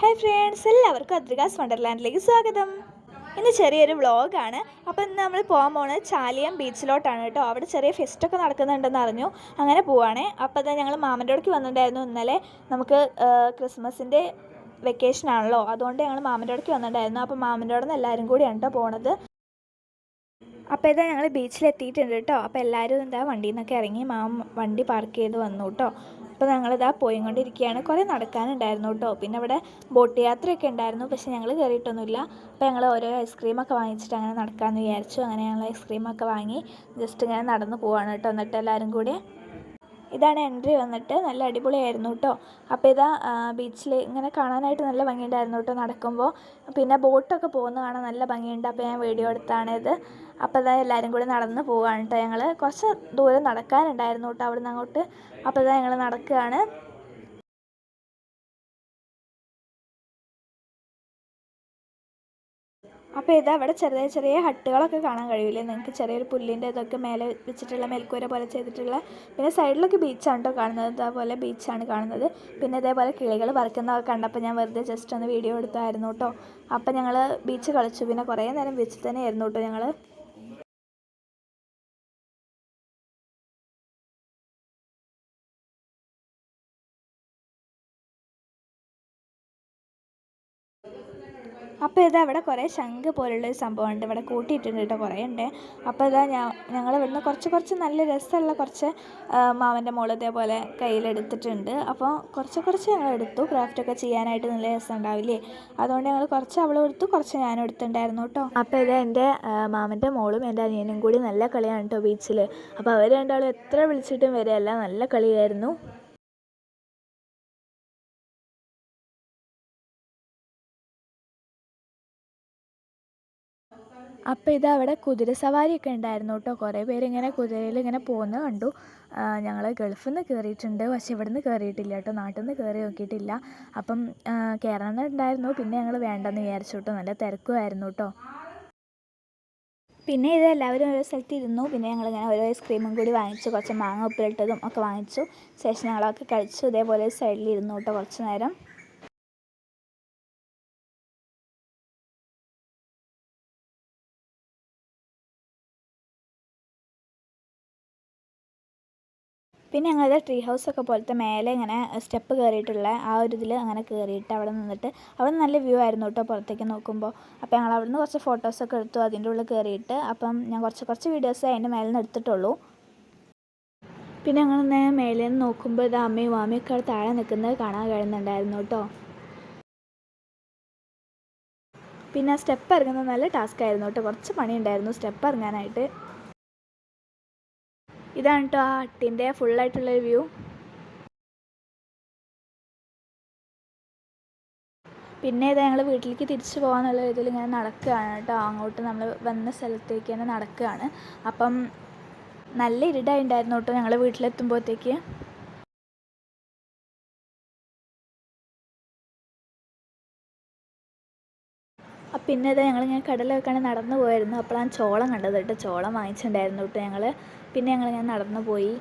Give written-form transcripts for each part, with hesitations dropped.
Hi friends, എല്ലാവർക്കും അദ്രികാസ് വണ്ടർലാൻഡിലേക്ക് സ്വാഗതം. ഇന്ന് ചെറിയൊരു വ്ളോഗാണ്. അപ്പോൾ ഇന്ന് നമ്മൾ പോകാൻ പോകുന്നത് ചാലിയം ബീച്ചിലോട്ടാണ് കേട്ടോ. അവിടെ ചെറിയ ഫെസ്റ്റൊക്കെ നടക്കുന്നുണ്ടെന്ന് അറിഞ്ഞു, അങ്ങനെ പോവുകയാണേ. അപ്പോൾ തന്നെ ഞങ്ങൾ മാമൻ്റെ അടുക്ക് വന്നിട്ടുണ്ടായിരുന്നു. ഇന്നലെ നമുക്ക് ക്രിസ്മസിൻ്റെ വെക്കേഷനാണല്ലോ, അതുകൊണ്ട് ഞങ്ങൾ മാമൻ്റെ അടുക്ക് വന്നിട്ടുണ്ടായിരുന്നു. അപ്പോൾ മാമൻ്റെ അവിടെ നിന്ന് എല്ലാവരും കൂടിയാണ് കേട്ടോ പോണത്. അപ്പോൾ ഇതാ ഞങ്ങൾ ബീച്ചിലെത്തിയിട്ടുണ്ട് കേട്ടോ. അപ്പോൾ എല്ലാവരും എന്താ വണ്ടിയിൽ നിന്നൊക്കെ ഇറങ്ങി വണ്ടി പാർക്ക് ചെയ്ത് വന്നു കേട്ടോ. അപ്പോൾ ഞങ്ങളിതാ പോയിക്കൊണ്ടിരിക്കുകയാണ്. കുറേ നടക്കാനുണ്ടായിരുന്നു കേട്ടോ. പിന്നെ ഇവിടെ ബോട്ട് യാത്രയൊക്കെ ഉണ്ടായിരുന്നു, പക്ഷേ ഞങ്ങൾ കയറിയിട്ടൊന്നുമില്ല. അപ്പോൾ ഞങ്ങൾ ഓരോ ഐസ്ക്രീമൊക്കെ വാങ്ങിച്ചിട്ട് അങ്ങനെ നടക്കാമെന്ന് വിചാരിച്ചു. അങ്ങനെ ഞങ്ങൾ ഐസ്ക്രീമൊക്കെ വാങ്ങി ജസ്റ്റ് ഇങ്ങനെ നടന്ന് പോവാണ് കേട്ടോ. എന്നിട്ട് എല്ലാവരും കൂടി ഇതാണ് എൻട്രി വന്നിട്ട്. നല്ല അടിപൊളിയായിരുന്നു കേട്ടോ. അപ്പോൾ ഇതാ ബീച്ചിൽ ഇങ്ങനെ കാണാനായിട്ട് നല്ല ഭംഗിയുണ്ടായിരുന്നു കേട്ടോ നടക്കുമ്പോൾ. പിന്നെ ബോട്ടൊക്കെ പോകുന്ന കാണാൻ നല്ല ഭംഗിയുണ്ട്. അപ്പോൾ ഞാൻ വീഡിയോ എടുത്താണിത്. അപ്പോൾ ഇതാ എല്ലാവരും കൂടി നടന്ന് പോവുകയാണ് കേട്ടോ. ഞങ്ങൾ കുറച്ച് ദൂരം നടക്കാനുണ്ടായിരുന്നു കേട്ടോ അവിടെ നിന്ന് അങ്ങോട്ട്. അപ്പോൾ ഇതാ ഞങ്ങൾ നടക്കുകയാണ്. അപ്പോൾ ഇതാ ഇവിടെ ചെറിയ ചെറിയ ഹട്ടുകളൊക്കെ കാണാൻ കഴിയില്ലേ നിങ്ങൾക്ക്. ചെറിയൊരു പുല്ലിൻ്റെ ഇതൊക്കെ മേലെ വെച്ചിട്ടുള്ള മേൽക്കൂര പോലെ ചെയ്തിട്ടുള്ള. പിന്നെ സൈഡിലൊക്കെ ബീച്ചാണ് കേട്ടോ കാണുന്നത്. ഇതേപോലെ ബീച്ചാണ് കാണുന്നത്. പിന്നെ ഇതേപോലെ കിളികൾ പറക്കുന്നതൊക്കെ കണ്ടപ്പോൾ ഞാൻ വെറുതെ ജസ്റ്റ് ഒന്ന് വീഡിയോ എടുത്തായിരുന്നു കേട്ടോ. അപ്പോൾ ഞങ്ങൾ ബീച്ച് കളിച്ചു. പിന്നെ കുറേ നേരം ബീച്ചിൽ തന്നെ ആയിരുന്നു കേട്ടോ ഞങ്ങൾ. അപ്പോൾ ഇതാ ഇവിടെ കുറേ ശംഖ് പോലുള്ളൊരു സംഭവമുണ്ട്. ഇവിടെ കൂട്ടിയിട്ടുണ്ട് കേട്ടോ, കുറേ ഉണ്ട്. അപ്പോൾ ഇതാ ഞങ്ങൾ ഇവിടുന്ന് കുറച്ച് നല്ല രസമുള്ള കുറച്ച് മാവൻ്റെ മോൾ ഇതേപോലെ കയ്യിലെടുത്തിട്ടുണ്ട്. അപ്പോൾ കുറച്ച് ഞങ്ങൾ എടുത്തു. ക്രാഫ്റ്റൊക്കെ ചെയ്യാനായിട്ട് നല്ല രസം ഉണ്ടാവില്ലേ, അതുകൊണ്ട് ഞങ്ങൾ കുറച്ച് അവളും എടുത്തു, കുറച്ച് ഞാനും എടുത്തിട്ടുണ്ടായിരുന്നു കേട്ടോ. അപ്പോൾ ഇത് എൻ്റെ മാമൻ്റെ മോളും എൻ്റെ അനിയനും കൂടി നല്ല കളിയാണ് കേട്ടോ ബീച്ചിൽ. അപ്പോൾ അവർ രണ്ടാളും എത്ര വിളിച്ചിട്ടും വരികയല്ല, നല്ല കളിയായിരുന്നു. അപ്പോൾ ഇത് അവിടെ കുതിരസവാരിയൊക്കെ ഉണ്ടായിരുന്നു കേട്ടോ. കുറേ പേരിങ്ങനെ കുതിരയിൽ ഇങ്ങനെ പോകുന്നത് കണ്ടു. ഞങ്ങൾ ഗൾഫിൽ നിന്ന് കയറിയിട്ടുണ്ട്, പക്ഷേ ഇവിടെ നിന്ന് കയറിയിട്ടില്ല കേട്ടോ. നാട്ടിൽ നിന്ന് കയറി നോക്കിയിട്ടില്ല. അപ്പം കയറണമെന്നുണ്ടായിരുന്നു, പിന്നെ ഞങ്ങൾ വേണ്ടെന്ന് വിചാരിച്ചു കേട്ടോ. നല്ല തിരക്കുമായിരുന്നു കേട്ടോ. പിന്നെ ഇത് എല്ലാവരും ഓരോ സ്ഥലത്ത് ഇരുന്നു. പിന്നെ ഞങ്ങളിങ്ങനെ ഓരോ ഐസ്ക്രീമും കൂടി വാങ്ങിച്ചു, കുറച്ച് മാങ്ങ ഉപ്പിലിട്ടതും ഒക്കെ വാങ്ങിച്ചു. ശേഷം ഞങ്ങളൊക്കെ കഴിച്ചു. ഇതേപോലെ സൈഡിൽ ഇരുന്നു കേട്ടോ കുറച്ച് നേരം. പിന്നെ ഞങ്ങളത് ട്രീ ഹൗസൊക്കെ പോലത്തെ മേലെ ഇങ്ങനെ സ്റ്റെപ്പ് കയറിയിട്ടുള്ള ആ ഒരു ഇതിൽ അങ്ങനെ കയറിയിട്ട് അവിടെ നിന്നിട്ട് അവിടെ നല്ല വ്യൂ ആയിരുന്നു കേട്ടോ പുറത്തേക്ക് നോക്കുമ്പോൾ. അപ്പോൾ ഞങ്ങൾ അവിടെ നിന്ന് കുറച്ച് ഫോട്ടോസൊക്കെ എടുത്തു അതിൻ്റെ ഉള്ളിൽ കയറിയിട്ട്. അപ്പം ഞാൻ കുറച്ച് വീഡിയോസേ അതിൻ്റെ മേലെ നിന്ന് എടുത്തിട്ടുള്ളൂ. പിന്നെ ഞങ്ങൾ മേലെ നിന്ന് നോക്കുമ്പോൾ ഇത് അമ്മയും മാമിയൊക്കെ അവിടെ താഴെ നിൽക്കുന്നത് കാണാൻ കഴിയുന്നുണ്ടായിരുന്നു കേട്ടോ. പിന്നെ സ്റ്റെപ്പ് ഇറങ്ങുന്നത് നല്ല ടാസ്ക് ആയിരുന്നു കേട്ടോ. കുറച്ച് പണിയുണ്ടായിരുന്നു സ്റ്റെപ്പ് ഇറങ്ങാനായിട്ട്. ഇതാണ് കേട്ടോ ആ ഹട്ടിൻ്റെ ഫുള്ളായിട്ടുള്ളൊരു വ്യൂ. പിന്നെ ഇതാ ഞങ്ങൾ വീട്ടിലേക്ക് തിരിച്ചു പോകാനുള്ള ഇതിൽ ഇങ്ങനെ നടക്കുകയാണ് കേട്ടോ. അങ്ങോട്ട് നമ്മൾ വന്ന സ്ഥലത്തേക്ക് തന്നെ നടക്കുകയാണ്. അപ്പം നല്ല ഇരുടായിട്ടുണ്ടായിരുന്നു കേട്ടോ ഞങ്ങൾ വീട്ടിലെത്തുമ്പോഴത്തേക്ക്. പിന്നെ ഇതാ ഞങ്ങളിങ്ങനെ കടലൊക്കെ നടന്നു പോയിരുന്നു. അപ്പോഴാണ് ചോളം കണ്ടത് കേട്ടോ. ചോളം വാങ്ങിച്ചിട്ടുണ്ടായിരുന്നു കേട്ടോ ഞങ്ങൾ. പിന്നെ ഞങ്ങളിങ്ങനെ നടന്നു പോയി.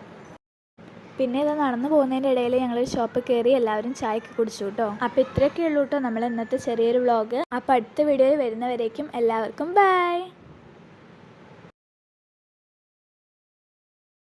പിന്നെ ഇത് നടന്നു പോകുന്നതിൻ്റെ ഇടയിൽ ഞങ്ങൾ ഷോപ്പിൽ കയറി എല്ലാവരും ചായയൊക്കെ കുടിച്ചു കേട്ടോ. അപ്പോൾ ഇത്രയൊക്കെ ഉള്ളൂ കേട്ടോ നമ്മൾ ഇന്നത്തെ ചെറിയൊരു വ്ളോഗ്. അപ്പോൾ അടുത്ത വീഡിയോയിൽ വരുന്നവരേക്കും എല്ലാവർക്കും ബൈ.